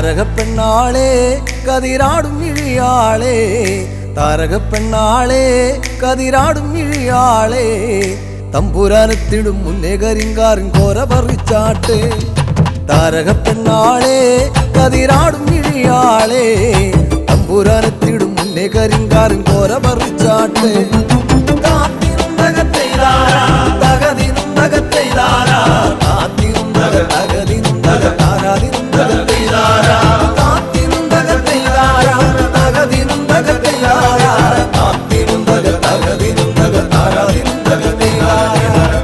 താരകപ്പെണ്ണാളെ കതിരാടും ഇഴിയാളെ താരകപ്പെണ്ണാളെ കതിരാടും ഇഴിയാളെ തമ്പുരാനെത്തിടും മുന്നേ കരിങ്കാറിൻ കോര പറിച്ചാട്ടെ താരകപ്പെണ്ണാളെ കതിരാടും ഇഴിയാളെ തമ്പുരാനെത്തിടും മുന്നേ കരിങ്കാറിൻ കോര പറിച്ചാട്ടെ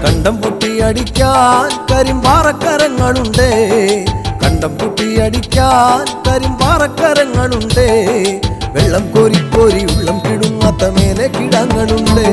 കണ്ടം പൊട്ടിയടിക്കാൻ കരിമ്പാറക്കരങ്ങളുണ്ട് കണ്ടം പൊട്ടിയടിക്കാൻ കരിമ്പാറക്കരങ്ങളുണ്ട് വെള്ളം കോരി കോരി ഉള്ളം കിടുങ്ങാത്ത മേലെ കിടങ്ങളുണ്ട്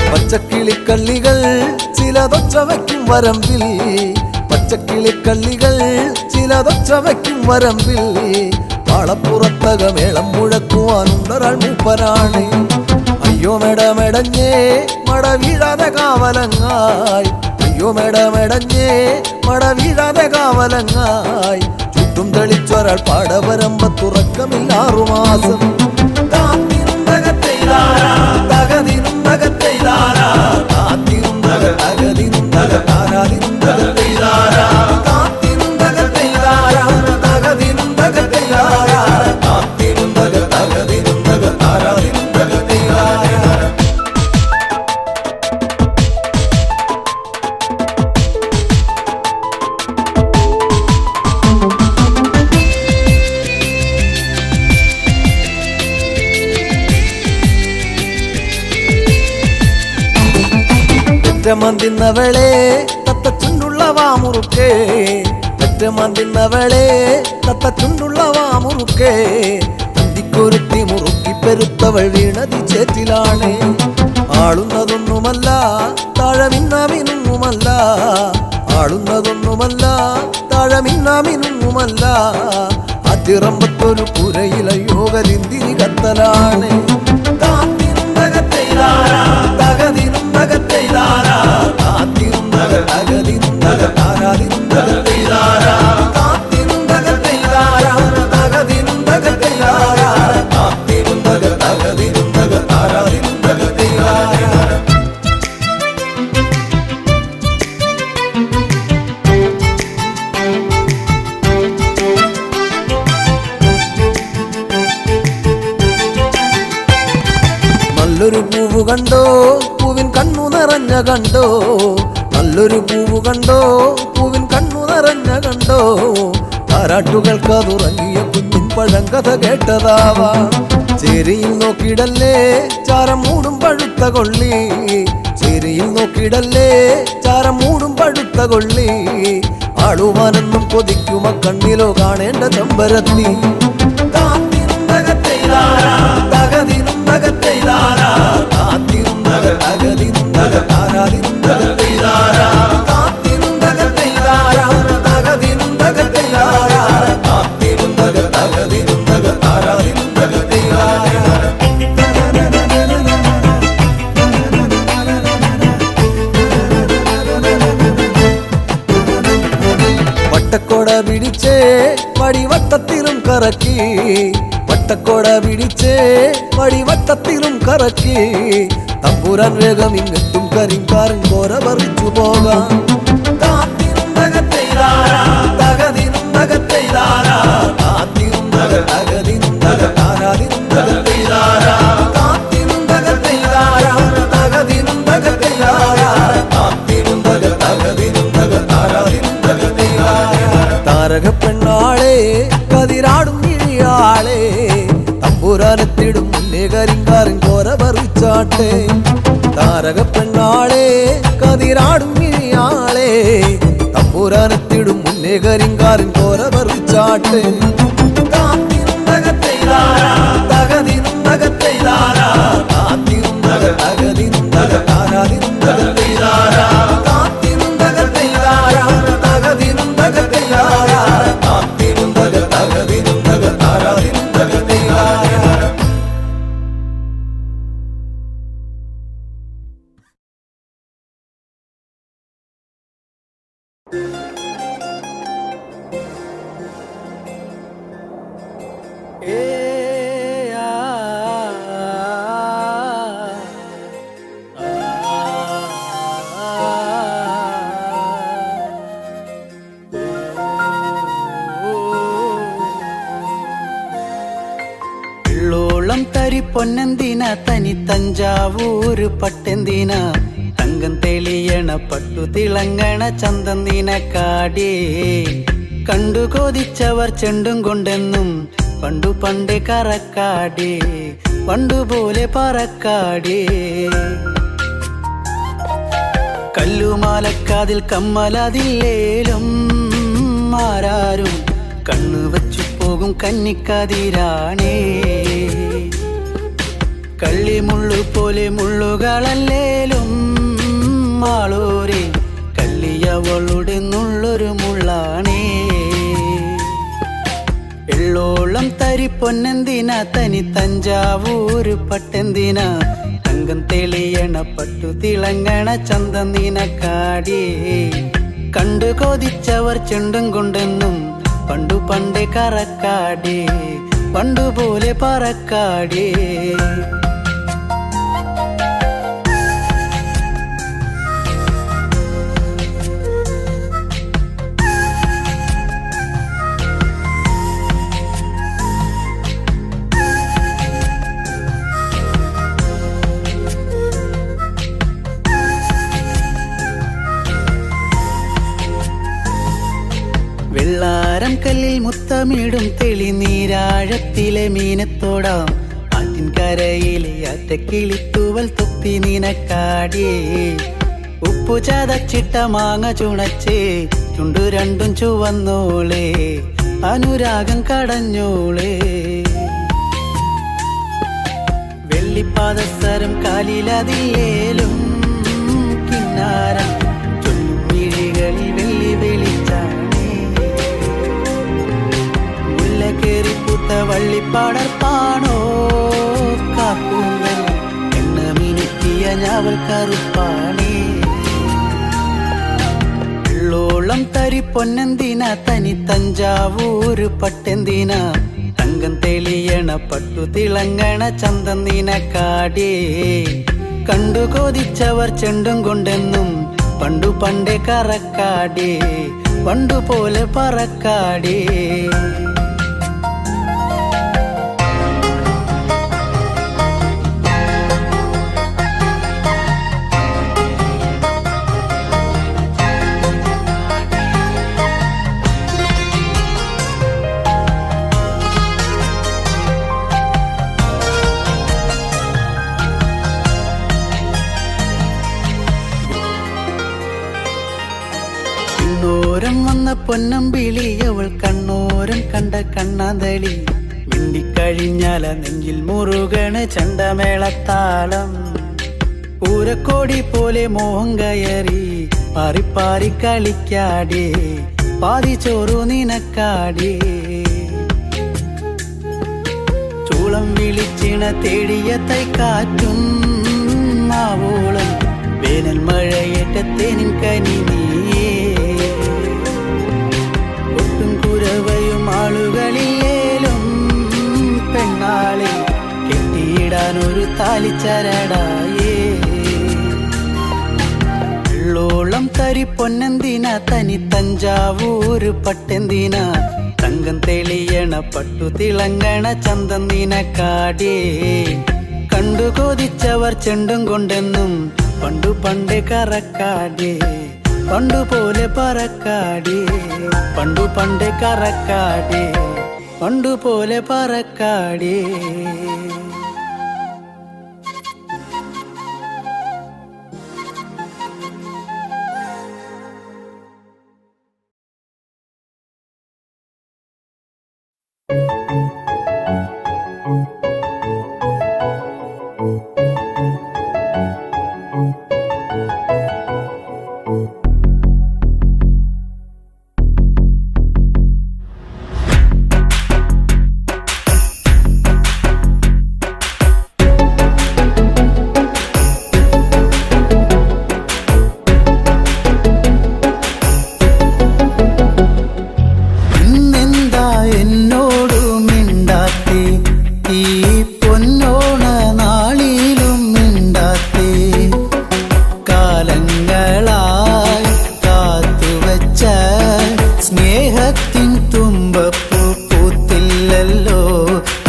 പച്ചക്കിളിക്കള്ളികൾ ചിലതൊച്ച വയ്ക്കും വരമ്പിൽ പച്ചക്കിളിക്കള്ളികൾ ചിലതൊച്ച വയ്ക്കും വരമ്പിൽ പാളപ്പുറത്തകമേളം മുഴക്കുവാനുണ്ടൊരാൾ മൂപ്പനാണ് അയ്യോ മെടമെടഞ്ഞേ മട വീഴാതെ കാവലങ്ങായി അയ്യോ മെടമെടഞ്ഞേ മട വീഴാതെ കാവലങ്ങായി ചുറ്റും തെളിച്ചൊരാൾ പാടവരമ്പത്തുറക്കമില്ലാറു മാസം മന്തിന്നവളെ തത്ത ചുണ്ടുള്ള വാമുറുക്കേ മന്തിന്നവളെ തത്ത ചുണ്ടുള്ള വാമുറുക്കേ അന്തിക്കൊരുത്തി മുറുക്കി പെരുത്തവൾ വീണതി ചേറ്റിലാണ് ആളുന്നതൊന്നുമല്ല താഴമിന്നാമിനുമല്ല ആളുന്നതൊന്നുമല്ല താഴമിന്നാമിനുമല്ല അതിറമ്പത്തൊരു പുരയില യോഗലിന്തിരി കത്തലാണ് നല്ലൊരു പൂവ് കണ്ടോ പൂവിൻ കണ്ണു നിറഞ്ഞ കണ്ടോ നല്ലൊരു പൂവ് കണ്ടോ പൂവിൻ കണ്ണു നിറഞ്ഞ കണ്ടോ താരാട്ടുകൾക്കതുറങ്ങിയ കുഞ്ഞിൻ പഴങ്കഥ കേട്ടതാവാ ചേരിയിൽ നോക്കിടല്ലേ ചാരം മൂടും പഴുത്ത കൊള്ളി ചേരിയിൽ നോക്കിടല്ലേ ചാരം മൂടും പഴുത്ത കൊള്ളി ആളുവാനെന്നും കൊതിക്കുമ കണ്ണിലോ കാണേണ്ട ചെമ്പരത്തി വട്ടക്കോട പിടിച്ചേ വടിവട്ടത്തിലും കറക്കി വട്ടക്കോട പിടിച്ചേ വടിവട്ടത്തിലും കറക്കി തമ്പുരാൻ വേഗം ഇങ്ങെത്തും കരിങ്കാരൻ കോര പറിച്ചു പോകാം താരകപ്പെണ്ണാളെ കതിരാടും ഇഴിയാളെ തമ്പുരാനെത്തിടും മുന്നേ കരിങ്കാറിൻ കോര പറിച്ചാട്ടെ താരകപ്പെണ്ണാളെ കതിരാടും ഇഴിയാളെ പോരാനെത്തിടും മുന്നേ കരിങ്കാലിൻ കോര പറിച്ചാട്ടെ തരി പൊന്നെന്തിന തനി തഞ്ചാവൂര് പട്ടെന്തിന തങ്കം തെളിയണ പട്ടു തിളങ്ങണ ചന്തന്തിന കാടേ കണ്ടു കൊതിച്ചവർ ചെണ്ടും കൊണ്ടെന്നും പണ്ടു പണ്ടേ കറക്കാടേ പണ്ടുപോലെ പറക്കാടേ കല്ലുമാലക്കാതിൽ കമ്മലതില്ലേലും ആരാരും കണ്ണു വച്ചു പോകും കന്നിക്കതിരാണേ കള്ളിമുള്ളു പോലെ മുള്ളുകളല്ലേലും ആളോരെ കല്ലിയവളുടെ നുള്ളൊരു മുള്ളാണേ എള്ളോളം തരി പൊന്നെന്തിന തനി തഞ്ചാവൂര് പട്ടെന്തിന തങ്കം തെളിയണ പട്ടു തിളങ്ങണ ചന്തന്തിന കാടേ കണ്ടു കൊതിച്ചവർ ചെണ്ടും കൊണ്ടെന്നും പണ്ടു പണ്ടേ കറക്കാടേ പണ്ടുപോലെ പറക്കാടേ വെള്ളാരം കല്ലിൽ മുത്തമിടും തെളിനീരാഴത്തിലെ മീനത്തോടാം ആറ്റിൻ കരയിലെ അറ്റക്കിളിത്തൂവൽ തൊപ്പി നിനക്കാടേ ഉപ്പു ചതച്ചിട്ട മാങ്ങ ചുണച്ചേ ചുണ്ടു രണ്ടും ചുവന്നോളേ അനുരാഗം കടഞ്ഞോളേ വെള്ളിപ്പാദസരം കാലിലതിലേലും കിന്നാരം ചൊല്ലും മിഴികളിൽ വെള്ളി വെളിച്ചാണേ കേറിപ്പൂത്ത വള്ളിപ്പാടർപ്പാണോ കാപ്പൂങ്കൽ എണ്ണ മിനുക്കിയ ഞാവൽ കറുപ്പാണേ വെള്ളോളം തരി പൊന്നെന്തിന തനി തഞ്ചാവൂര് പട്ടെന്തിന തങ്കം തെളിയണ പട്ടു തിളങ്ങണ ചന്തന്തിന കാടേ കണ്ടു കൊതിച്ചവർ ചെണ്ടും കൊണ്ടെന്നും പണ്ടു പണ്ടേ കറക്കാടേ പണ്ടുപോലെ പറക്കാടേ വന്ന പൊന്നമ്പിളി അവൾ കണ്ണോരം കണ്ട കണ്ണാന്തളി മിണ്ടിക്കഴിഞ്ഞാല നെഞ്ചിൽ മുറുകണ് ചണ്ടമേളത്താളം പൂരക്കോടി പോലെ മോഹം കയറി പാറിപ്പാറി കളിക്കാടേ പാതി ചോറു നിനക്കാടേ ചൂളം വിളിച്ചിണ തേടിയ തൈക്കാറ്റും മാവോളം വേനൽ മഴയേറ്റത്തേനിൻ കനി നീയേ ഒട്ടും കുരവയും ആളുകളിലേലും പെണ്ണാളെ കെട്ടിയിടാനൊരു താലിച്ചരടായേ വെള്ളോളം തരി പൊന്നെന്തിന തനി തഞ്ചാവൂര് പട്ടെന്തിന തങ്കം തെളിയണ പട്ടു തിളങ്ങണ ചന്തന്തിന കാടേ കണ്ടു കൊതിച്ചവർ ചെണ്ടും കൊണ്ടെന്നും പണ്ടു പണ്ടേ കറക്കാടേ പണ്ടുപോലെ പറക്കാടേ പണ്ടു പണ്ടേ കറക്കാടേ പണ്ടുപോലെ പറക്കാടേ. മിണ്ടാത്തേ ഈ പൊന്നോണ നാളിലും മിണ്ടാത്തേ കാലങ്ങളായി കാത്തുവച്ച സ്നേഹത്തിൻ തുമ്പപ്പൂ പൂത്തില്ലല്ലോ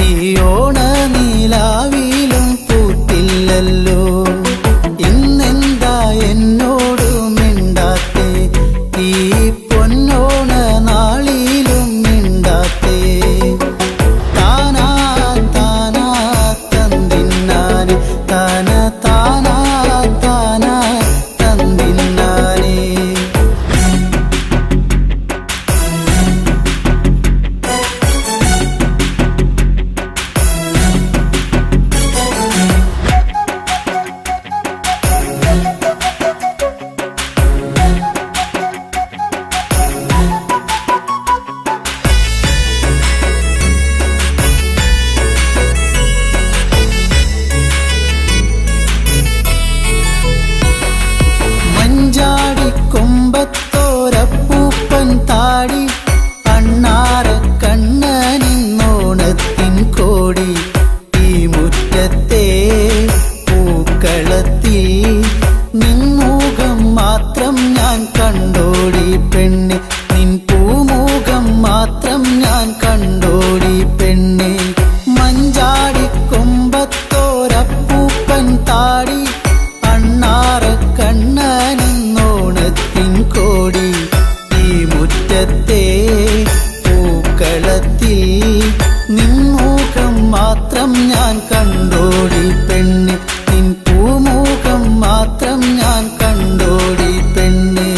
ഈ ഓണ നിലാവിലും പൂത്തില്ലല്ലോ ഇന്നെന്താ എന്നോട് മിണ്ടാത്തേ ഈ പൊന്നോണ നാളിലും മിണ്ടാത്തേ താനാ താനാ തന്തിന്നാനെ താന താനാ താനാ തന്തിന്നാനെ മഞ്ചാടിക്കൊമ്പത്തോരപ്പൂപ്പൻ താടി അണ്ണാര കണ്ണനിന്നോണത്തിൻ കോടി ഈ മുറ്റത്തെ പൂക്കളത്തിൽ നിൻമുഖം മാത്രം ഞാൻ കണ്ടോടി പെണ്ണെ നിൻ പൂമുഖം മാത്രം ഞാൻ കണ്ടോടി പെണ്ണെ മഞ്ചാടിക്കൊമ്പത്തോരപ്പൂപ്പൻ താടി അണ്ണാറ കണ്ണനെന്നോണത്തിൻ കോടി ഈ മുറ്റത്തെ പൂക്കളത്തിൽ നിൻമുഖം മാത്രം ഞാൻ കണ്ടോടി പെണ്ണെ നിൻ പൂമുഖം മാത്രം ഞാൻ കണ്ടോടി പെണ്ണെ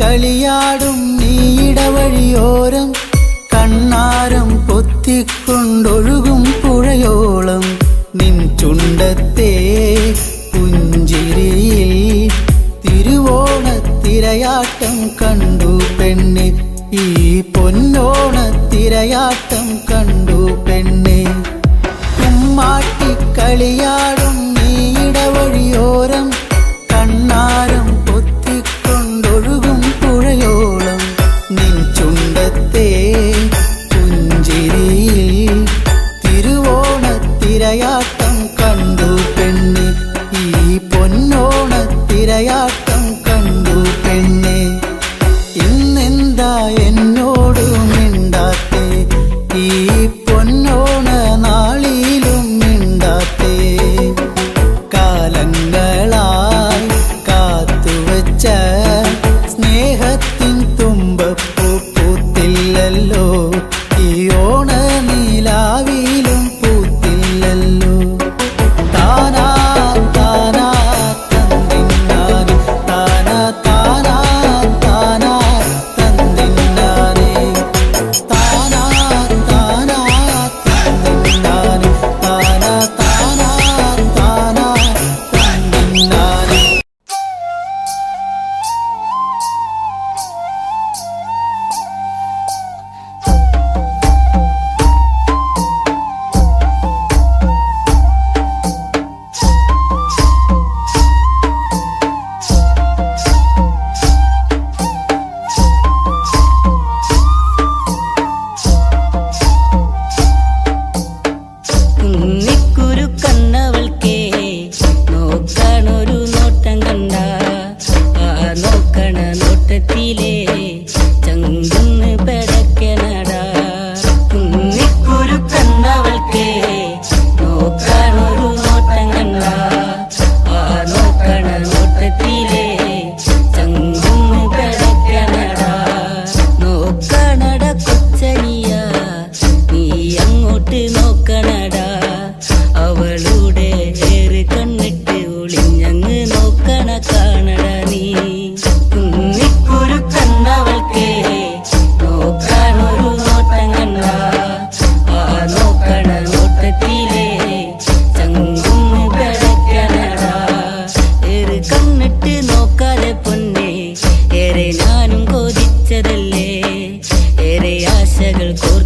കളിയാടും നീടവഴിയോരം കണ്ണാരം പൊത്തിക്കൊണ്ടൊഴുകും പുഴയോളം നിൻ ചുണ്ടത്തെ പുഞ്ചിരിയിൽ തിരുവോണത്തിരയാട്ടം കണ്ടു പെണ്ണെ ഈ പൊന്നോണത്തിരയാട്ടം കണ്ടു പെണ്ണെ കുമ്മാട്ടിക്കളിയാടും നീടവഴിയോരം കണ്ണാരം പൊത്തിക്കൊണ്ടൊഴുകും പുഴയോളം നിൻ ചുണ്ടത്തെ പുഞ്ചിരിയിൽ തിരുവോണത്തിരയാട്ടം കണ്ടു പെണ്ണെ ഈ പൊന്നോണത്തിരയാട്ടം കണ്ടു പെണ്ണെ ഇന്നെന്താ എന്നോട് മിണ്ടാത്തേ ഈ പൊന്നോണ നാളിലും മിണ്ടാത്തേ കാലങ്ങളായി കാത്തുവച്ച സ്നേഹത്തിൻ തുമ്പപ്പൂ പൂത്തില്ലല്ലോ ഈ ഓണ നിലാവിലും പൂത്തില്ലല്ലോ താനാ താനാ തന്തിന്നാനെ താനാ താനാ താനാ തന്തിന്നാനെ താനാ താനാ തന്തിന്നാനെ താനാ താനാ താനാ തന്തിന്നാനെ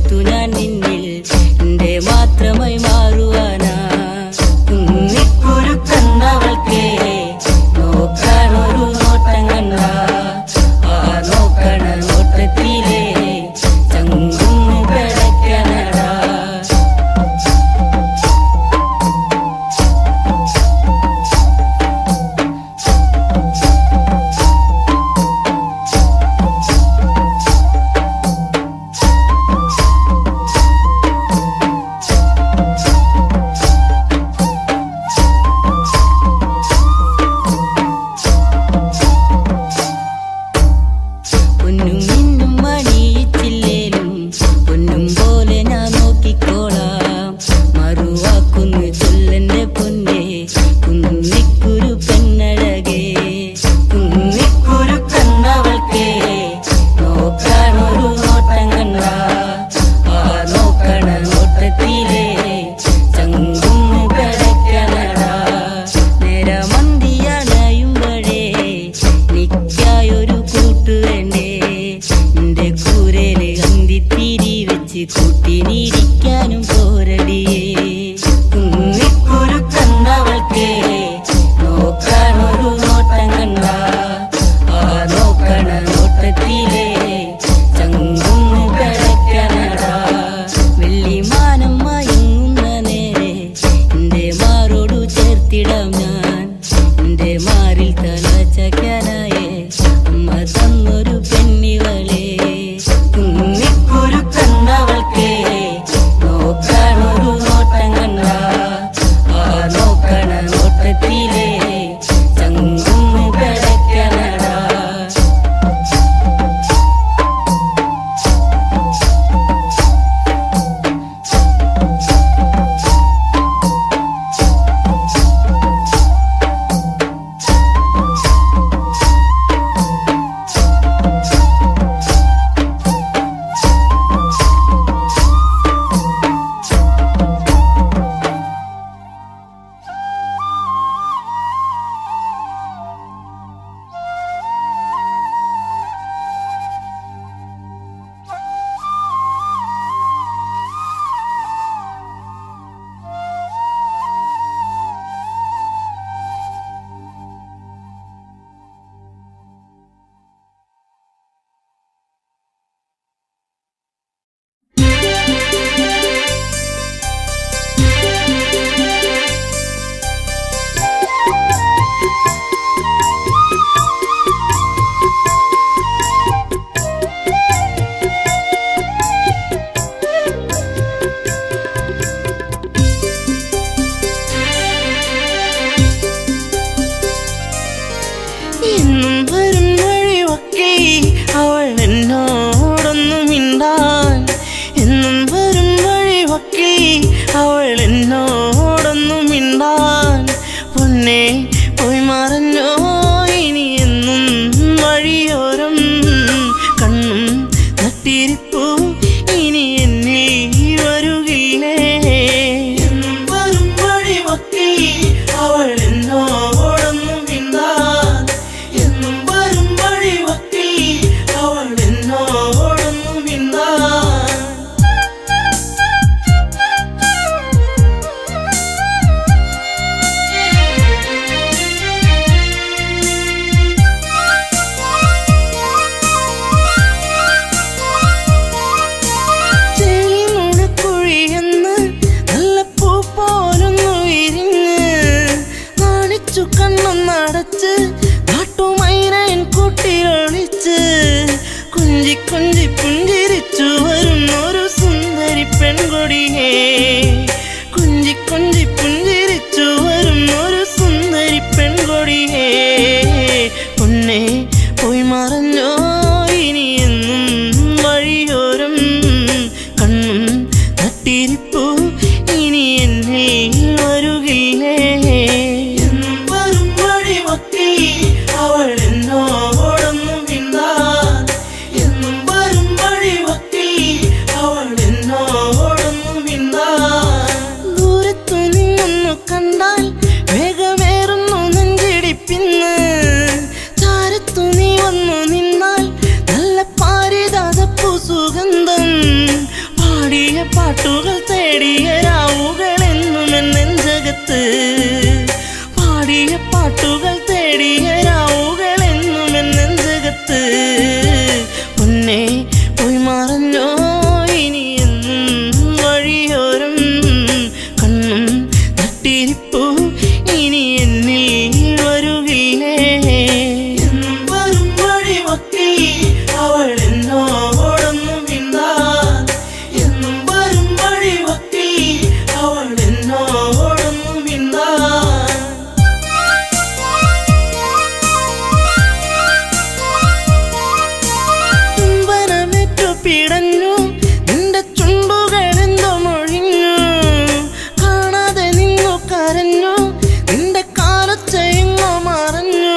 ഓർത്തു ഞാൻ നിന്നിൽ എന്റെ മാത്രമായി മാറുവാനാ. കുന്നിക്കുരുക്കന്നവൾക്കേ നോക്കാനൊരു നോട്ടം കണ്ട, ആ നോക്കണ നോട്ടത്തിലേ ചങ്കുന്ന് കിടക്കണടാ. പൊന്നും മിന്നും മണിയിച്ചില്ലേലും പൊന്നും പോലെ ഞാൻ നോക്കിക്കോളാം. മറുവാക്കുന്നു ചൊല്ലെന്റെ പൊന്നേ കുന്നിക്കുരു പെണ്ണഴകേ. കുന്നിക്കുരുക്കന്നവൾക്കേ നോക്കാനൊരു നോട്ടം കണ്ട, ആ നോക്കണ നോട്ടത്തിലേ ചങ്കുന്ന് കിടക്കണടാ. നേരമന്തിയണയുമ്പഴേ നിക്കായൊരു കൂട്ടു വേണ്ടേ. എന്റെ കൂരയില് അന്തിത്തിരി വെച്ച് കൂട്ടിനിരിക്കാനും പോരടിയേ. കുന്നിക്കുരുക്കന്നവൾക്കേ നോക്കാനൊരു നോട്ടം കണ്ട, ആ നോക്കണ നോട്ടത്തിലേ ചങ്കുന്ന് കിടക്കണടാ. വെള്ളിമാനം മയങ്ങുന്ന നേരെ എന്റെ മാറോടു ചേർത്തിടാം ഞാൻ. എന്റെ മാറിൽ തല ചക്കാനായേ അമ്മ തന്നൊരു പെണ്ണിവളേ. കുന്നിക്കുരുക്കന്നവൾക്കേ നോക്കാനൊരു നോട്ടം കണ്ട, ആ നോക്കണ നോട്ടത്തിലേ ചങ്കുന്ന് കിടക്കണടാ. എന്നും വരും വഴിയൊക്കെ അവൾ എന്നോടൊന്നും മിണ്ടാൻ. എന്നും വരും വഴിയൊക്കെ അവൾ എന്നോടൊന്നും മിണ്ടാൻ. പൊന്നെ പോയി മറഞ്ഞോ ഇനി എന്നും വഴിയോരം കണ്ണും നട്ടിരിപ്പു ഇനി എന്നിൽ വരുകില്ലേ. എന്നും വരും വഴിയൊക്കെ അവൾ എന്നോടൊന്നും മിണ്ടാൻ. എന്നും വരും വഴിയൊക്കെ അവൾ എന്നോടൊന്നും മിണ്ടാൻ. പാട്ടുകൾ തേടിയ രാവുകളെന്നും എന്നെഞ്ചകത്ത് പാടിയ പാട്ടുകൾ തേടിയ രാവുകളെന്നും എന്നെഞ്ചകത്ത് പൊന്നേ പോയി മറഞ്ഞോ ഇനി എന്നും വഴിയോരം കണ്ണും നട്ടിരിപ്പു ഇനി എന്നിൽ വരുകില്ലേ എന്നും വരും വഴിവക്കിൽ അവൾ എന്നോടൊന്നും മിണ്ടാൻ എന്നും വരും വഴിവക്കിൽ അവൾ എന്നോടൊന്നും മിണ്ടാൻ ചുംബനമേറ്റു പിടഞ്ഞു നിന്റെ ചുണ്ടുകളെന്തോ മൊഴിഞ്ഞു കാണാതെ നിന്നു കരഞ്ഞു നിന്റെ കാലച്ചെങ്ങോ മറഞ്ഞു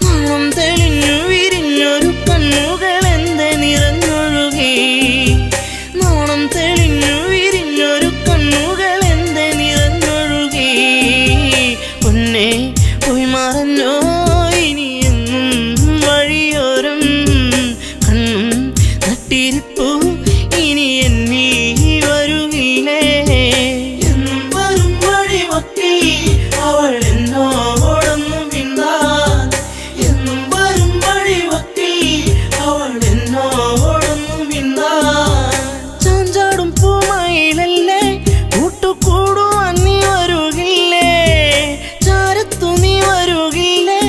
നാണം തെളിഞ്ഞു വിരിഞ്ഞൊരു കണ്ണുകളെന്തെ നിറഞ്ഞൊഴുകി നാണം തെളിഞ്ഞു വിരിഞ്ഞൊരു കണ്ണുകളെന്തെ നിറഞ്ഞൊഴുകി പൊന്നേ പോയി മറഞ്ഞോ ഇനി എന്നും വഴിയോരം കണ്ണും നട്ടിരിപ്പു ഇനി എന്നിൽ വരുകില്ലേ എന്നും വരും വഴിവക്കിൽ അവൾ എന്നോടൊന്നും മിണ്ടാൻ എന്നും വരും വഴിവക്കിൽ അവൾ എന്നോടൊന്നും മിണ്ടാൻ ചാഞ്ചാടും പൂമയിലല്ലേ കൂട്ടുകൂടുവാൻ നീ വരുകില്ലേ ചാരത്തു നീ വരുകില്ലേ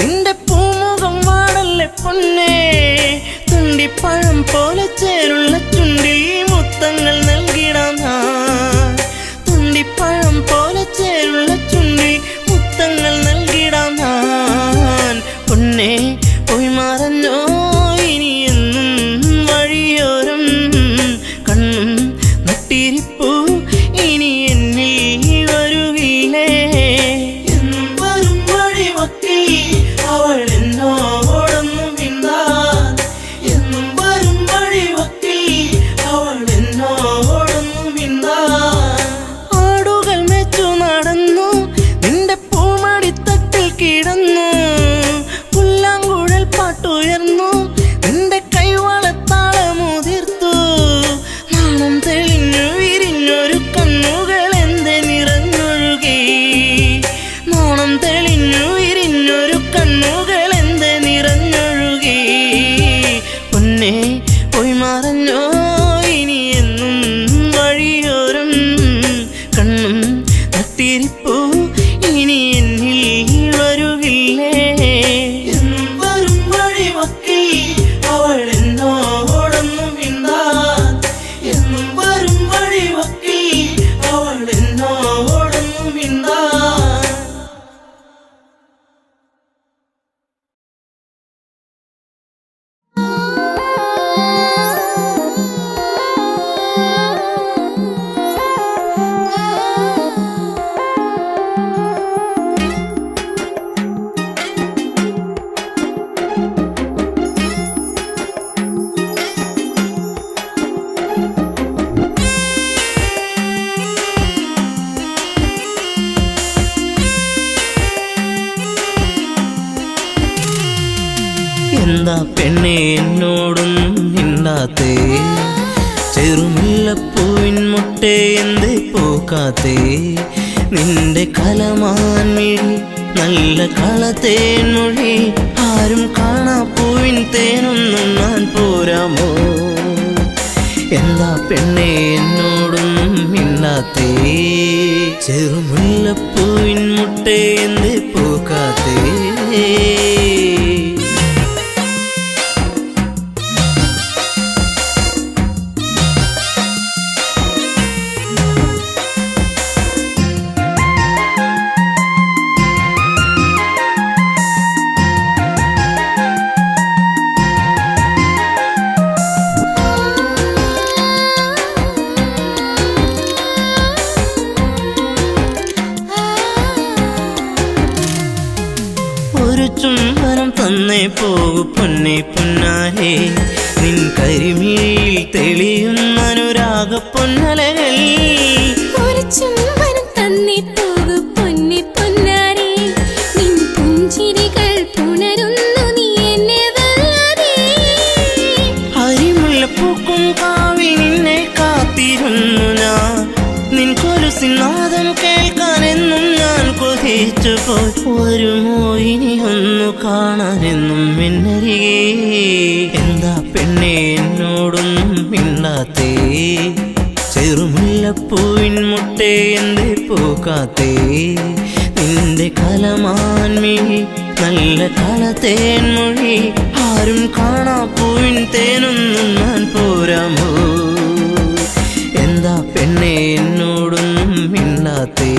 നിന്റെ പൂമുഖം വാടല്ലേ പൊന്നേ തുണ്ടിപ്പഴം പോലെ ചേരുള്ള ചുണ്ടിൽ മുത്തങ്ങൾ നൽകിടാം ഞാൻ തുണ്ടിപ്പഴം പോലെ ചേരുള്ള ചുണ്ടിൽ മുത്തങ്ങൾ നൽകിടാം ഞാൻ പൊന്നേ പോയി മറഞ്ഞോ ഇനി എന്നും വഴിയോരം കണ്ണും നട്ടിരിപ്പു ഇനി എന്നിൽ വരുകില്ലേ എന്നും വരും വഴിവക്കിൽ അവൾ എന്നോടൊന്നും മിണ്ടാൻ എന്നും വരും വഴിവക്കിൽ അവൾ എന്നോടൊന്നും മിണ്ടാൻ ആടുകൾ മെച്ചു നടന്നു നിന്റെ പൂമടിത്തട്ടിൽ കിടന്നു പുല്ലാങ്കുഴൽ പാട്ടുയർന്നു നിന്റെ കൈവളത്താളമുതിർത്തു നാണം തെളിഞ്ഞു വിരിഞ്ഞൊരു കണ്ണുകളെന്തെ നിറഞ്ഞൊഴുകി നാണം തെളിഞ്ഞു വിരിഞ്ഞൊരു കണ്ണുകളെന്തെ നിറഞ്ഞൊഴുകി പൊന്നേ പോയി മറഞ്ഞോ ഇനി എന്നും വഴിയോരം കണ്ണും നട്ടിരിപ്പു ഇനി എന്നിൽ വരുകില്ലേ എന്നും വരും വഴിവക്കിൽ അവൾ എന്നോടൊന്നും മിണ്ടാൻ എന്നും വരും വഴിവക്കിൽ അവൾ എന്നോടൊന്നും മിണ്ടാൻ എന്താ പെണ്ണെ എന്നോടൊന്നും മിണ്ടാത്തേ ചെറുമുല്ലപ്പൂവിൻ മുട്ടേ എന്തേ പൂക്കാത്തേ നിന്റെ കലമാൻ മിഴി നല്ല കളത്തേൻ മൊഴി ആരും കാണാ പൂവിൻ തേനൊന്നും ഞാൻ പോരാമോ എന്താ പെണ്ണെ എന്നോടൊന്നും മിണ്ടാത്തേ ചെറുമുല്ലപ്പൂവിൻ മുട്ടേ എന്തേ പൂക്കാത്തേ ചുംബനം തന്നേ പോകു പൊന്നെ പൊന്നാരേ നിൻ കരിമിഴിയിൽ തെളിയുന്ന അനുരാഗ പൊന്നലകൾ ഒരു ചുംബനം തന്നേ പോകു പൊന്നെ പൊന്നാരേ നിൻ പുഞ്ചിരികൾ പുണരുന്നു നീ എന്നെ വല്ലാതെ അരിമുല്ലപ്പൂക്കും കാവിൽ നിന്നെ കാത്തി കാത്തിരുന്നു ഞാൻ നിൻ കൊലുസിനാദം കേൾക്കാനെന്നും ഞാൻ കൊതിച്ചു പോയി വരുമോ ഇനി ഒന്നു കാണാനെന്നും എന്നരികെ എന്താ പെണ്ണെ എന്നോടൊന്നും മിണ്ടാത്തേ ചെറുമുല്ലപ്പൂവിൻ മുട്ടേ എന്തേ പൂക്കാത്തേ നിന്റെ കലമാൻമിഴി നല്ല കളത്തേൻ മൊഴി ആരും കാണാ പൂവിൻ തേനൊന്നും ഞാൻ പോരാമോ എന്താ പെണ്ണെ എന്നോടൊന്നും മിണ്ടാത്തേ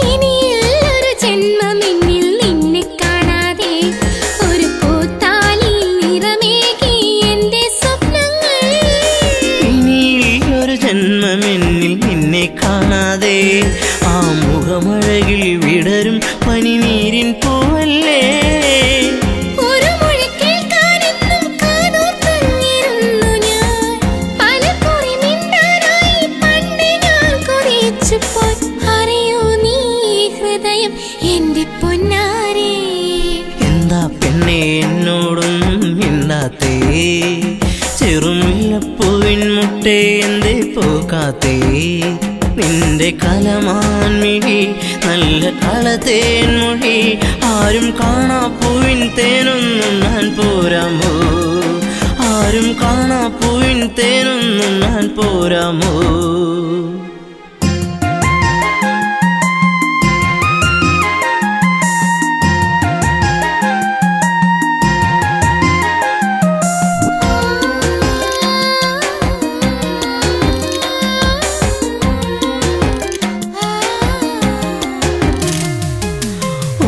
ഇനിയുള്ളൊരു ജന്മമെന്നിൽ നിന്നെ കാണാതെ ഒരു പൂത്താലിയിൽ നിറമേകി എൻ്റെ സ്വപ്നങ്ങൾ ഇനിയൊരു ജന്മമെന്നിൽ നിന്നെ കാണാതെ ആ മുഖമഴകിൽ വിടരും പനിനീരിൻ പൂവല്ലേ ഒരു മൊഴി കേൾക്കാനെന്നും കാതോർത്തങ്ങിരുന്നു ഞാൻ പലകുറി മിണ്ടാനായി പണ്ട് ഞാൻ കൊതിച്ചു പോയി അറിയോ നീ ഹൃദയം എൻ്റെ പൊന്നാരേ എന്താ പെണ്ണെ എന്നോടൊന്നും മിണ്ടാത്തേ ചെറുമുല്ലപ്പൂവിൻ മുട്ടേ എന്തേ പൂക്കാത്തേ നിന്റെ കലമാൻമിഴി നല്ല കളത്തേൻ മൊഴി ആരും കാണാ പൂവിൻ തേനൊന്നും ഞാൻ പോരാമോ ആരും കാണാ പൂവിൻ തേനൊന്നും ഞാൻ പോരാമോ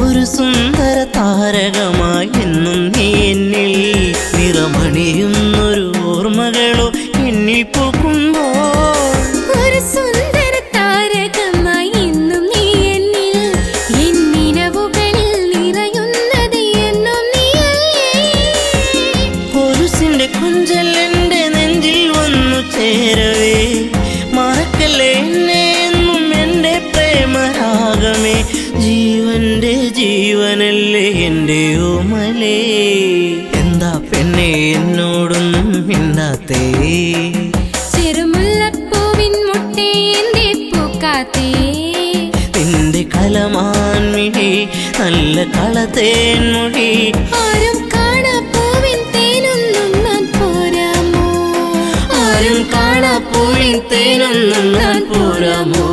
ഒരു സുന്ദര താരകമായി എന്നും നീ എന്നിൽ നിറമണിയുന്നൊരു ഓർമ്മകളോ എന്നിൽ പൂക്കുമ്പോൾ ഒരു സുന്ദര താരകമായി എന്നും നീ എന്നിൽ എന്നിനവുകളിൽ നിറയുന്നത് എന്നും നീയല്ലേ കൊലുസിന്റെ കൊഞ്ചൽ എന്റെ നെഞ്ചിൽ വന്നു ചേരവേ മറക്കല്ലേ എന്നെ എന്നും എന്റെ പ്രേമരാഗമേ ജീവന്റെ ജീവനല്ലേ എൻ്റെ ഓമലേ എന്താ പെണ്ണെ എന്നോടൊന്നും മിണ്ടാത്തേ ചെറുമുല്ലപ്പൂവിൻ മുട്ടേ എൻ്റെ പൂക്കാത്തേ നിന്റെ കലമാൻമിഴി നല്ല കളത്തേൻ മൊഴി ആരും കാണാ പൂവിൻ തേനൊന്നും ഞാൻ പോരാമോ ആരും കാണാ പൂവിൻ തേനൊന്നും ഞാൻ പോരാമോ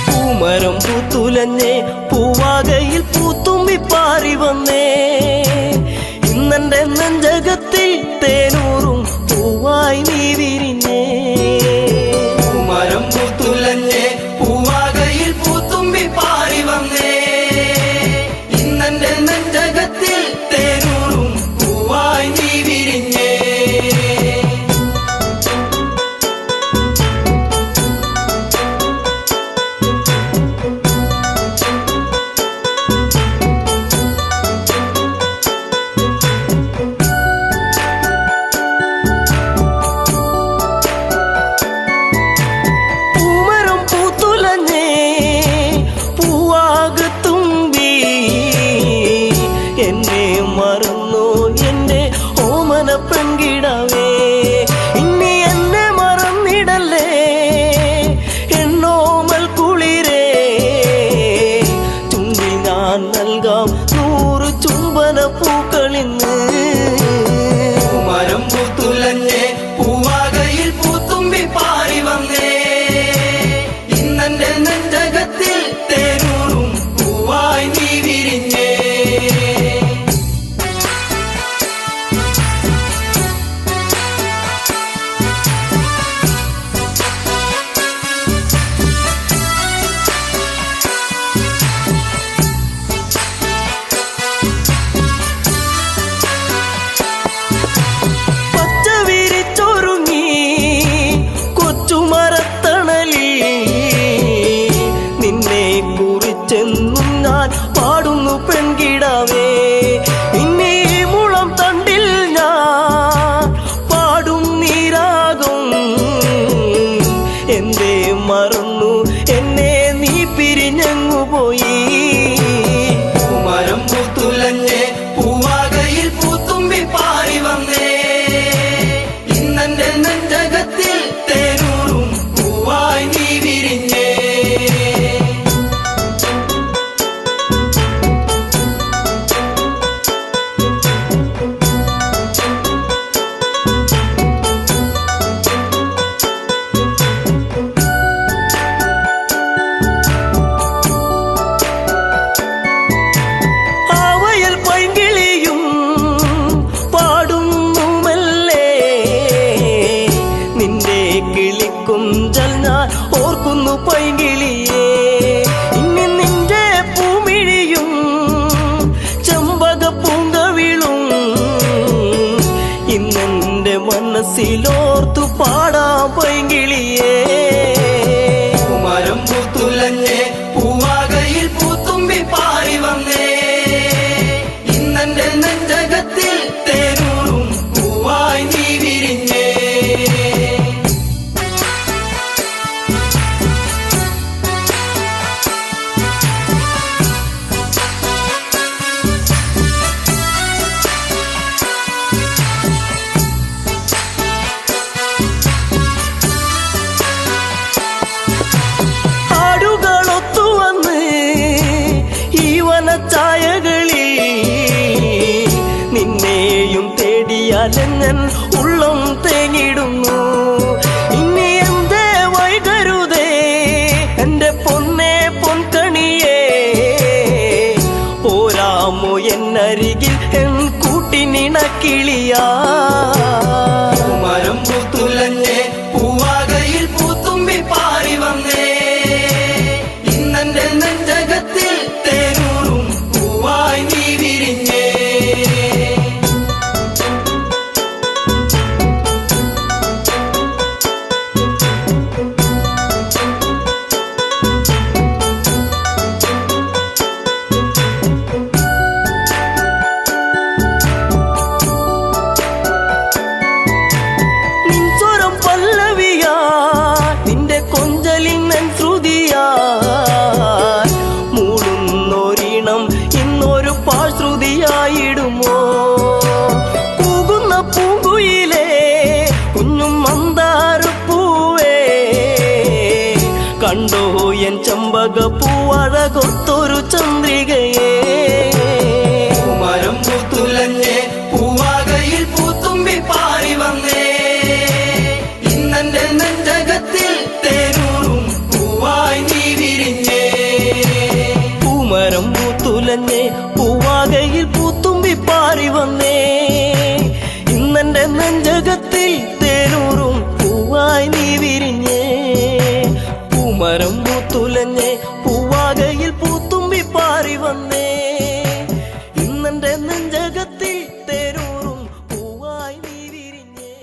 പൂമരം പൂത്തുലഞ്ഞേ പൂവാകയിൽ പൂത്തുമ്പി പാറി വന്നേ ഇന്നെന്റെ നെഞ്ചകത്തിൽ തേനൂറും പൂവായി നീ വിരിഞ്ഞേ പൂമരം പൂത്തുലഞ്ഞേ പൂവാകയിൽ പൂത്തുമ്പി പാറി വന്നേ ഇന്നെന്റെ നെഞ്ചകത്തിൽ തേനൂറും പൂവായി നീ വിരിഞ്ഞേ മനസ്സിലോർത്തു പാടാം പൈങ്കിളിയേ. മരം പൂത്തുലഞ്ഞേ പൂവാകയിൽ പൂത്തുമ്പി പാറി വന്നേ, ഇന്നെന്റെ നെഞ്ചകത്തിൽ തേനൂറും പൂവായി നീ വിരിഞ്ഞേ. ചായകളിൽ നിന്നെയും തേടിയാലഞ്ഞൻ ഉള്ളം തേങ്ങിടുന്നു. ഇനി എന്തേ വൈകരുതേ എന്റെ പൊന്നേ പൊൻകണിയേ, പോരാമോ എന്നരികിൽ എൻ കൂട്ടിനിണക്കിളിയാ. മരം പൂത്തുലഞ്ഞേ പൂവാകയിൽ പൂത്തുമ്പി പാറി വന്നേ, ഇന്നെന്റെ നെഞ്ചകത്തിൽ തേനൂറും പൂവായി നീ വിരിഞ്ഞേ. നിൻസ്വരം പല്ലവിയാ, നിന്റെ കൊഞ്ചലിൻ ശ്രുതിയാ, മൂടുന്നൊരീണം ഇന്നൊരു പാശ്രുതിയായിടുമോ. കൂകുന്ന പൂങ്കുയിലേ കുഞ്ഞും മന്ദാരപ്പൂവേ, കണ്ടോ എൻ ചമ്പക പൂവഴകൊത്തൊരു ചന്ദ്രികയേ. മരം പൂത്തുലഞ്ഞേ പൂവാകയിൽ പൂത്തുമ്പി പാറി വന്നേ, ഇന്നെന്റെ നെഞ്ചകത്തിൽ തേനൂറും പൂവായി നീ വിരിഞ്ഞേ. പൂമരം പൂത്തുലഞ്ഞേ പൂവാകയിൽ പൂത്തുമ്പി പാറി വന്നേ, ഇന്നെന്റെ നെഞ്ചകത്തിൽ തേനൂറും പൂവായി നീ വിരിഞ്ഞേ. പൂമരം പൂത്തുലഞ്ഞേ പൂവാകയിൽ പൂത്തുമ്പി പാറി വന്നേ, ഇന്നെന്റെ നെഞ്ചകത്തിൽ തേനൂറും പൂവായി നീ വിരിഞ്ഞേ.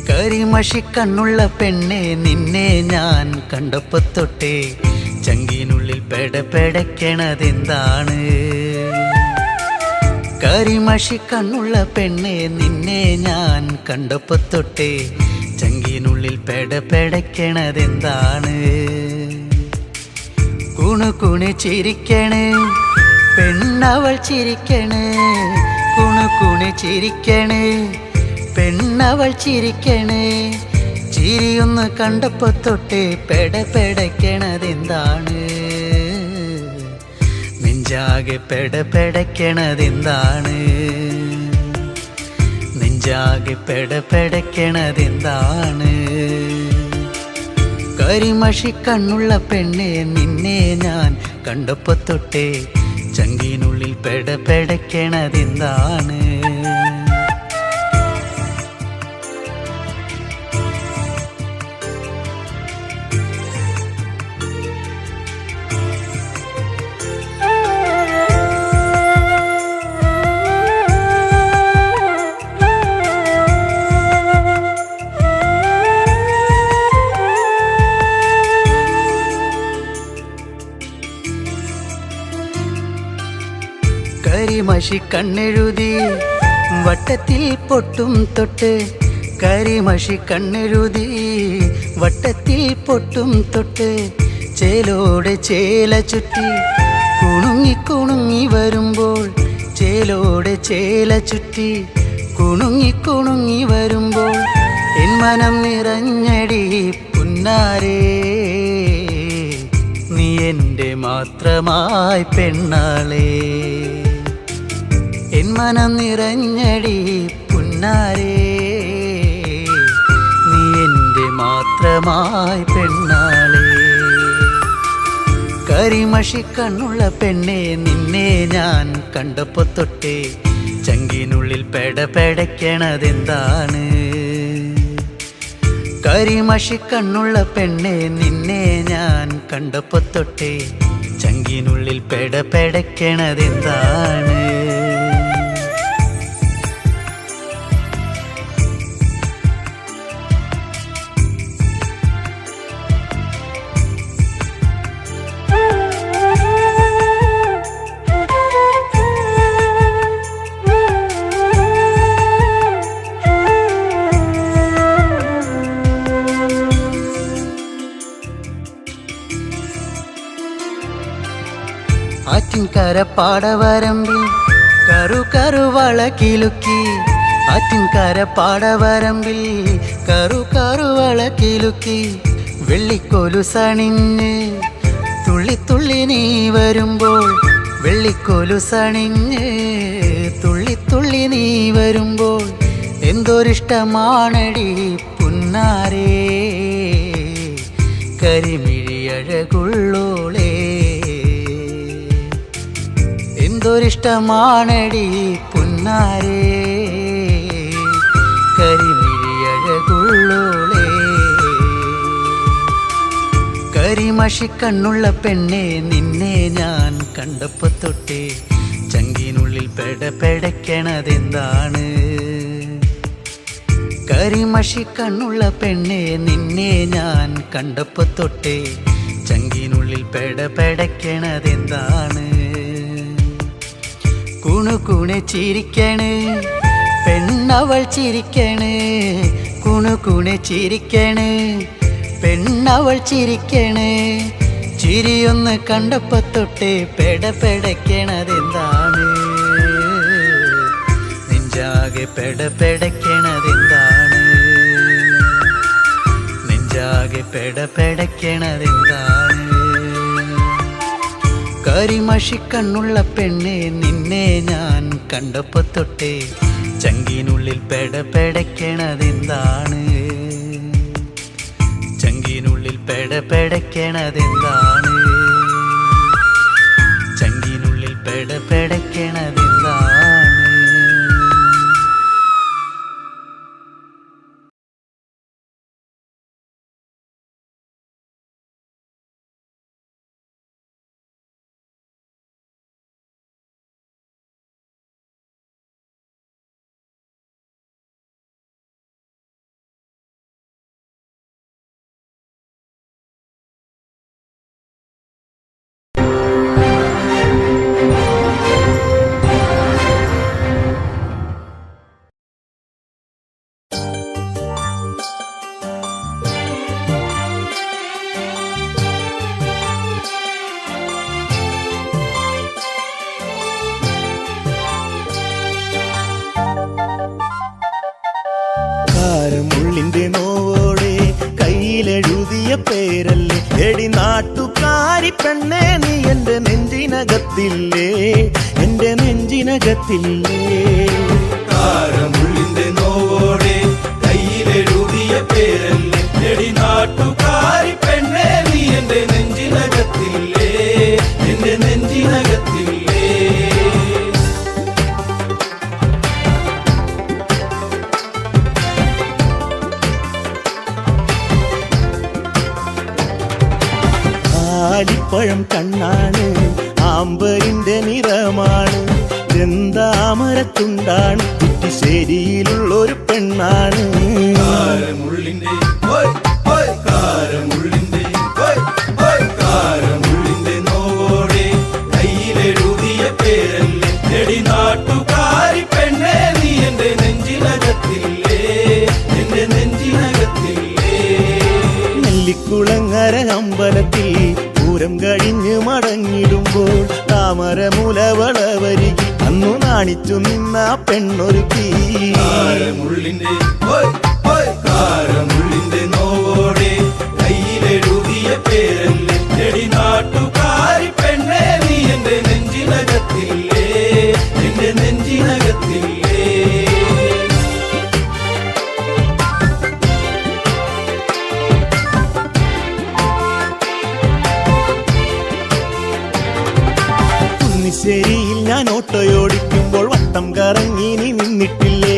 കരിമഷിക്കണ്ണുള്ള പെണ്ണെ, നിന്നെ ഞാൻ കണ്ടപ്പോ തൊട്ടേ ചങ്കിനുള്ളിൽ പെടപ്പെടക്കണതെന്താണ്? കരിമഷിക്കണ്ണുള്ള പെണ്ണെ, നിന്നെ ഞാൻ കണ്ടപ്പോ തൊട്ടേ ചങ്കിനുള്ളിൽ പെടപ്പെടക്കണതെന്താണ്? കുണുകുണു ചിരിക്കണേ പെണ്ണവൾ ചിരിക്കണേ, കുണുകുണു ചിരിക്കണേ പെണ്ണവൾ ചിരിക്കണേ. ചിരിയൊന്ന് കണ്ടപ്പോ തൊട്ടേ പെടപ്പെടക്കണതെന്താണ്? നെഞ്ചാകെ പെടപ്പെടക്കണതെന്താണ്? നെഞ്ചാകെ പെടപ്പെടക്കണതെന്താണ്? കരിമഷിക്കണ്ണുള്ള പെണ്ണെ, നിന്നെ ഞാൻ കണ്ടപ്പോ തൊട്ടേ ചങ്കിനുള്ളിൽ പെടപ്പെടക്കണതെന്താണ്? കരിമഷി കണ്ണെഴുതി വട്ടത്തിൽ പൊട്ടും തൊട്ട് കരിമഷി കണ്ണെഴുതി വട്ടത്തിൽ പൊട്ടും തൊട്ട് ചേലോടെ ചേല ചുറ്റി കുണുങ്ങി കുണുങ്ങി വരുമ്പോൾ ചേലോടെ ചേല ചുറ്റി കുണുങ്ങി കുണുങ്ങി വരുമ്പോൾ എൻ മനം നിറഞ്ഞടി പുന്നാരേ നീ എൻ്റെ മാത്രമായി പെണ്ണാളേ എൻ മനം നിറഞ്ഞടി പുന്നാരേ നീ എൻ്റെ മാത്രമായി പെണ്ണാളേ കരിമഷി കണ്ണുള്ള പെണ്ണെ നിന്നെ ഞാൻ കണ്ടപ്പോ തൊട്ടേ ചങ്കിനുള്ളിൽ പെടപെടയ്ക്കണതെന്താണ് കരിമഷി കണ്ണുള്ള പെണ്ണെ നിന്നെ ഞാൻ കണ്ടപ്പോ തൊട്ടേ ചങ്കിനുള്ളിൽ പെടപെടയ്ക്കണതെന്താണ് ആറ്റിൻകര പാടവരമ്പിൽ കറുകറുവള കിലുക്കി ആറ്റിൻകര പാടവരമ്പിൽ കറുകറുവള കിലുക്കി വെള്ളിക്കോലു സണിഞ്ഞ് തുള്ളി തുള്ളി നീ വരുമ്പോൾ വെള്ളിക്കോലു സണിഞ്ഞ് തുള്ളി തുള്ളി നീ വരുമ്പോൾ എന്തൊരിഷ്ടമാണടി പുന്നാരേ കരിമിഴിയഴകുള്ളോളേ എന്തൊരിഷ്ടമാണടി പുന്നാരേ കരിമിഴിയഴകുള്ളോളേ കരിമഷി കണ്ണുള്ള പെണ്ണെ നിന്നെ ഞാൻ കണ്ടപ്പോ തൊട്ടേ ചങ്കിനുള്ളിൽ പെടപെടയ്ക്കണതെന്താണ് കരിമഷി കണ്ണുള്ള പെണ്ണെ നിന്നെ ഞാൻ കണ്ടപ്പോ തൊട്ടേ ചങ്കിനുള്ളിൽ പെടപെടയ്ക്കണതെന്താണ് കുണുകുണെ ചിരിക്കണ് പെണ്ണവൾ ചിരിക്കണ് കുണുകുണെ ചിരിക്കണ് പെണ്ണവൾ ചിരിക്കണ് ചിരിയൊന്ന് കണ്ടപ്പോ തൊട്ടേ പെടപെടയ്ക്കണതെന്താണ് നെഞ്ചാകെ പെടപെടയ്ക്കണതെന്താണ് നെഞ്ചാകെ പെടപെടയ്ക്കണതെന്താണ് കരിമഷി കണ്ണുള്ള പെണ്ണെ നിന്നെ ഞാൻ കണ്ടപ്പോ തൊട്ടേ ചങ്കിനുള്ളിൽ പെടപെടയ്ക്കണതെന്താണ് ചങ്കിനുള്ളിൽ പെടപെടയ്ക്കണതെന്താണ് ചങ്കിനുള്ളിൽ പെടപെടയ്ക്കണതെന്താണ് കാരമുള്ളിന്റെ നോവോടെ കയ്യിലെഴുതിയ പേരല്ലേ എടി നാട്ടുകാരി പെണ്ണേ നീ എന്റെ നെഞ്ചിനകത്തില്ലേ എന്റെ നെഞ്ചിനകത്തില്ലേ കാരമുള്ളിന്റെ നോവോടെ കയ്യിലെഴുതിയ പേരല്ലേ എടി നാട്ടുകാരി പെണ്ണേ നീ എന്റെ നെഞ്ചിനകത്തില്ലേ എന്റെ നെഞ്ചിനകത്തില്ലേ ആലിപ്പഴം കണ്ണാണ് ആമ്പലിന്റെ നിറമാണ് ചെന്താമരത്തുണ്ടാണ് കുറ്റിശ്ശേരിയിലുള്ളൊരു പെണ്ണാണ് കാരമുള്ളിന്റെ കാരമുള്ളിന്റെ കാരമുള്ളിന്റെ നോവോടെ കയ്യിലെഴുതിയ പേരല്ലേ എടി അമ്പലത്തിൽ പൂരം കഴിഞ്ഞ് മടങ്ങിടുമ്പോൾ താമരമുലവളവരികിൽ അന്നു നാണിച്ചു നിന്ന പെണ്ണൊരുക്കി കാരമുള്ളിന്റെ കാരമുള്ളിന്റെ നോവോടെ കയ്യിലെഴുതിയ പേരല്ലേ എടി നാട്ടുകാരി പെണ്ണേ നീ എന്റെ നെഞ്ചിനകത്തില്ലേ എന്റെ നെഞ്ചിനകത്തില്ലേ കുന്നിശ്ശേരിയിൽ ഞാൻ ഓട്ടോയോടിക്കുമ്പോൾ വട്ടം കറങ്ങി നീ നിന്നിട്ടില്ലേ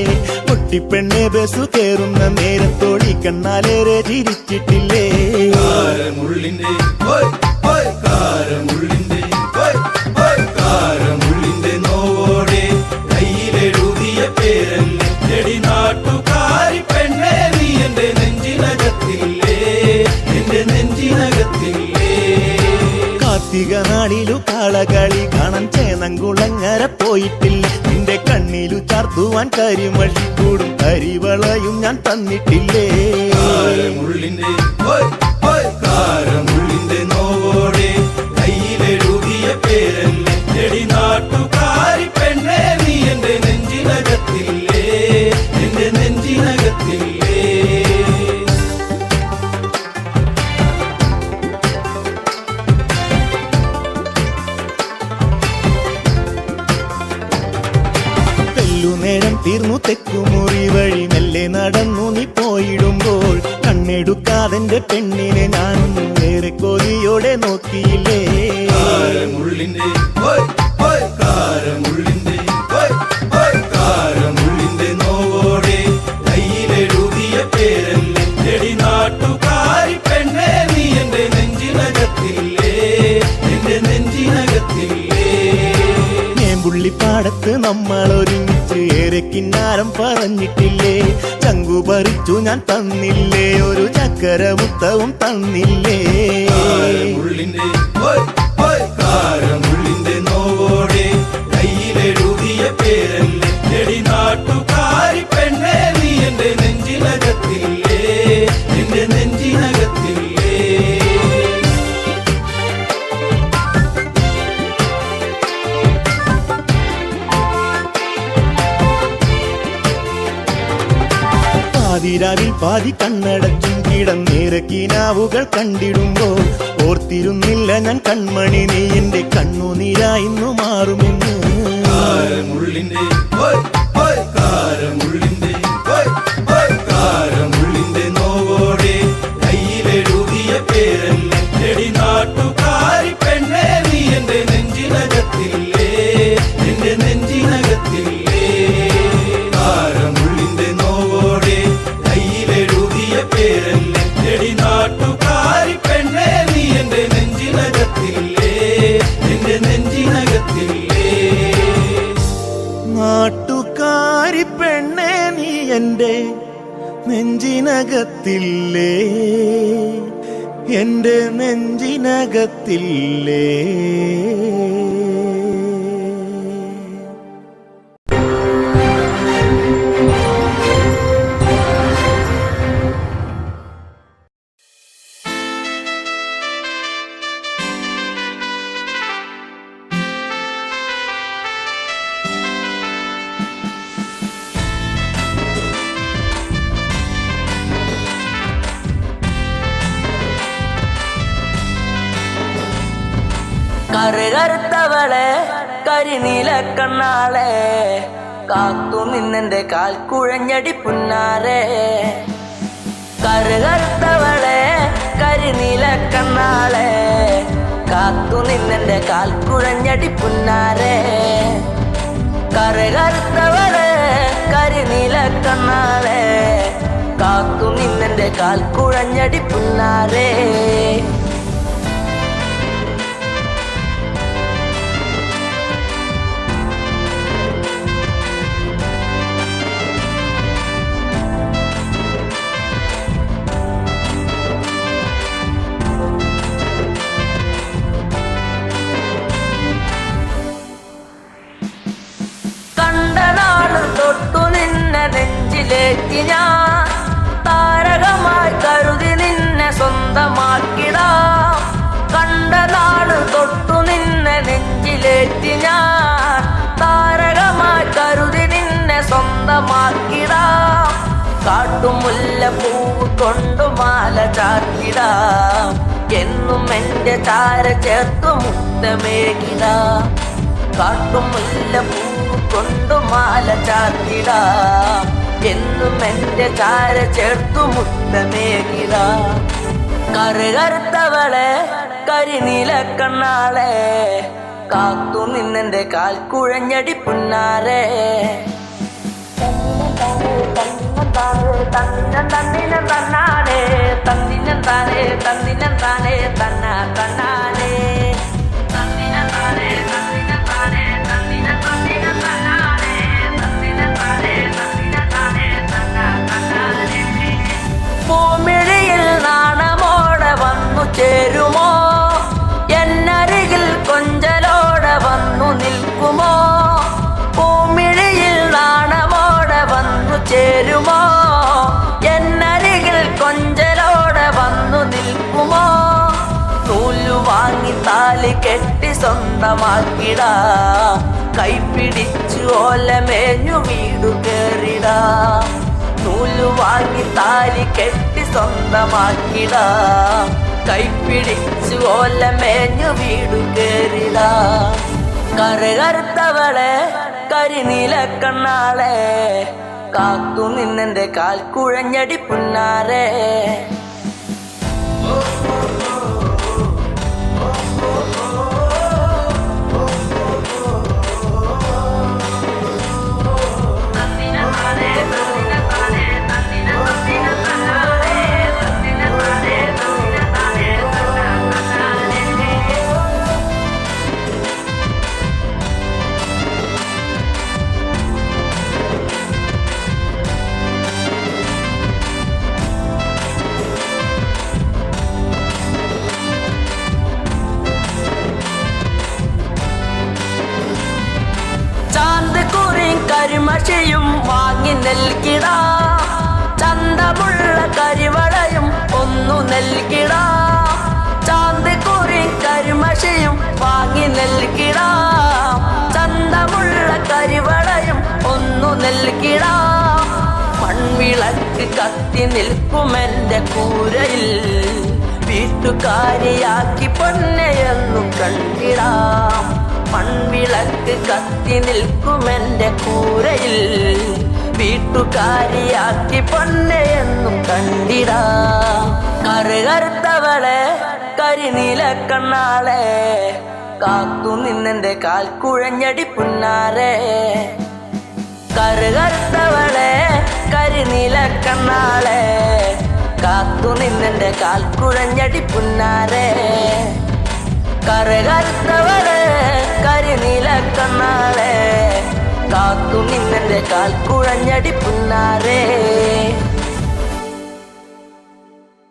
പൊട്ടിപ്പെണ്ണെ ബസ് കയറുന്ന നേരത്തോടി കണ്ണാലേറെ ചിരിച്ചിട്ടില്ലേ കാരമുള്ളിന്റെ കാരമുള്ളിന്റെ കാരമുള്ളിന്റെ നോവോടെ കയ്യിലെഴുതിയ പേരല്ലേ എടി നാട്ടുകാരി പെണ്ണേ നീ എന്റെ നെഞ്ചിനകത്തില്ലേ എന്റെ നെഞ്ചിനകത്തില്ലേ കാർത്തിക നാളിലു കാളകളി കാണാൻ ചേനങ്കുളങ്ങര പോയിട്ടില്ല നിന്റെ കണ്ണിലു ചാർത്തുവാൻ കരിമഴിക്കൂടും കരിവളയും ഞാൻ തന്നിട്ടില്ലേ കാരമുള്ളിന്റെ കാരമുള്ളിന്റെ നോവോടെ കയ്യിലെഴുതിയ പേരല്ലേ എടി നാട്ടുകാരി പെണ്ണേ നീ എന്റെ നെഞ്ചിനകത്തില്ലേ എന്റെ നെഞ്ചിനകത്തില്ലേ നേരം തീർന്നു തെക്കുമുറി വഴി മെല്ലെ നടന്നു നീ പോയിടുമ്പോൾ കണ്ണെടുക്കാതെന്റെ പെണ്ണിനെ ഞാനൊന്നും വേറെ കൊതിയോടെ നോക്കിയില്ലേ കാരമുള്ളിന്റെ കാരമുള്ളിന്റെ കാരമുള്ളിന്റെ നോവോടെ കയ്യിലെഴുതിയ പേരല്ലേ എടി നാട്ടുകാരി പെണ്ണേ നീ എന്റെ നെഞ്ചിനകത്തില്ലേ എന്റെ നെഞ്ചിനകത്തില്ലേ പുള്ളിപ്പാടത്ത് നമ്മൾ ഒരുമിച്ച് ഏറെ കിന്നാരം പറഞ്ഞിട്ടില്ലേ ചങ്കു പറിച്ചു ഞാൻ തന്നില്ലേ ഒരു ചക്കര മുത്തവും തന്നില്ലേ കാരമുള്ളിന്റെ കാരമുള്ളിന്റെ നോവോടെ കയ്യിലെഴുതിയ പേരല്ലേ എടി നാട്ടുകാരി പെണ്ണേ നീ എന്റെ നെഞ്ചിനകത്തില്ലേ എന്റെ നെഞ്ചിനകത്തില്ലേ പാതിരാവിൽ പാതി കണ്ണടച്ചും കിടന്നേറെ കിനാവുകൾ കണ്ടിടുമ്പോൾ ഓർത്തിരുന്നില്ല ഞാൻ കൺമണി നീ എന്റെ കണ്ണുനീരായിന്നു മാറുമെന്ന് കാരമുള്ളിന്റെ കാരമുള്ളിന്റെ കാരമുള്ളിന്റെ നോവോടെ കയ്യിലെഴുതിയ പേരല്ലേ എടി നാട്ടുകാരി പെണ്ണേ നീ എന്റെ നെഞ്ചിനകത്തില്ലേ എന്റെ നെഞ്ചിനകത്തില്ലേ കാരമുള്ളിന്റെ നോവോടെ കയ്യിലെഴുതിയ പേരല്ലേ എടി നാട്ടുകാരി പെണ്ണേ നീ എന്റെ നെഞ്ചിനകത്തില്ലേ എന്റെ നെഞ്ചിനകത്തില്ലേ നാട്ടുകാരി പെണ്ണേ നീ എന്റെ നെഞ്ചിനകത്തില്ലേ എന്റെ നെഞ്ചിനകത്തില്ലേ കറുകറുത്തവളെ കരിനീല കണ്ണാളെ കാത്തു നിന്നെന്റെ കാൽ കുഴഞ്ഞടി പുന്നാരെ കറുകറുത്തവളെ കരിനീല കണ്ണാളെ കാത്തു നിന്നെന്റെ കാൽ കുഴഞ്ഞടി പുന്നാരെ കറുകറുത്തവളെ കരിനീല കണ്ണാളെ കാത്തു നിന്നെന്റെ കാൽ കുഴഞ്ഞടി പുന്നാരെ നെഞ്ചിലേറ്റി ഞാൻ താരകമായി കരുതി നിന്നെ സ്വന്തമാക്കിടാ കാട്ടുമുല്ല പൂവ് കൊണ്ടു മാല ചാർത്തിടാം എന്നും എൻ്റെ ചാര ചേർത്തു മുത്തമേകിടാം കാട്ടുമുല്ല പൂവ് കൊണ്ടു മാല ചാർത്തിടാം എന്നും എൻ്റെ ചാര ചേർത്തു മുത്തമേകിടാം കറുകറുത്തവളെ കരിനീല കണ്ണാളെ കാത്തു നിന്നെന്റെ കാൽ കുഴഞ്ഞടി പുന്നാരെ തന്നിനം തന്നാനേ തന്നിനം താനേ തന്നിനം താനേ തന്നാ തന്നാനേ തന്നിനം താനേ തന്നിനം താനേ തന്നിനം തന്നിനം തന്നാനേ തന്നിനം താനേ തന്നിനം താനേ തന്നാ തന്നാനേ പൂമിഴിയിൽ നാണമോടെ വന്നു ചേരുമോ എന്നരികിൽ കൊഞ്ചലോടെ വന്നു നിൽക്കുമോ പൂമിഴിയിൽ നാണമോടെ വന്നു ചേരുമോ എന്നരികിൽ കൊഞ്ചലോടെ വന്നു നിൽക്കുമോ നൂലു വാങ്ങി താലി കെട്ടി സ്വന്തമാക്കിടാ കൈപിടിച്ചു ഓലമേഞ്ഞു വീടു കേറിടാ നൂലു വാങ്ങി താലി കെട്ടി സ്വന്തമാക്കിടാ കൈപിടിച്ചു ഓലമേഞ്ഞു വീടു കേറിടാ കറുകറുത്തവളെ കരിനീല കണ്ണാളെ കാത്തു നിന്നെന്റെ കാൽ കുഴഞ്ഞടി പുന്നാരെ കരിമഷിയും വാങ്ങി നൽകിടാ ചന്തമുള്ള കരിവളയും ഒന്നു നൽകിടാ ചാന്ത് കുറി കരിമഷിയും വാങ്ങി നൽകിടാ ചന്തമുള്ള കരിവളയും ഒന്നു നൽകിടാ മൺവിളക്ക് കത്തി നിൽക്കുമെന്റെ കൂരയിൽ വീട്ടുകാരിയാക്കി പൊന്നെയെന്നു കണ്ടിടാം മൺവിളക്ക് കത്തി നിൽക്കുമെന്റെ കൂരയിൽ വീട്ടുകാരിയാക്കി പൊന്നെയെന്നും കണ്ടിടാ കറുകറുത്തവളെ കരിനീല കണ്ണാളെ കാത്തു നിന്നെന്റെ കാൽ കുഴഞ്ഞടി പുന്നാരെ കറുകറുത്തവളെ കരിനീല കണ്ണാളെ കാത്തു നിന്നെന്റെ കാൽ കുഴഞ്ഞടി പുന്നാരെ കറുകറുത്തവളെ കരിനീല കണ്ണാളെ കാത്തു നിന്നെന്റെ കാൽ കുഴഞ്ഞടി പുന്നാരെ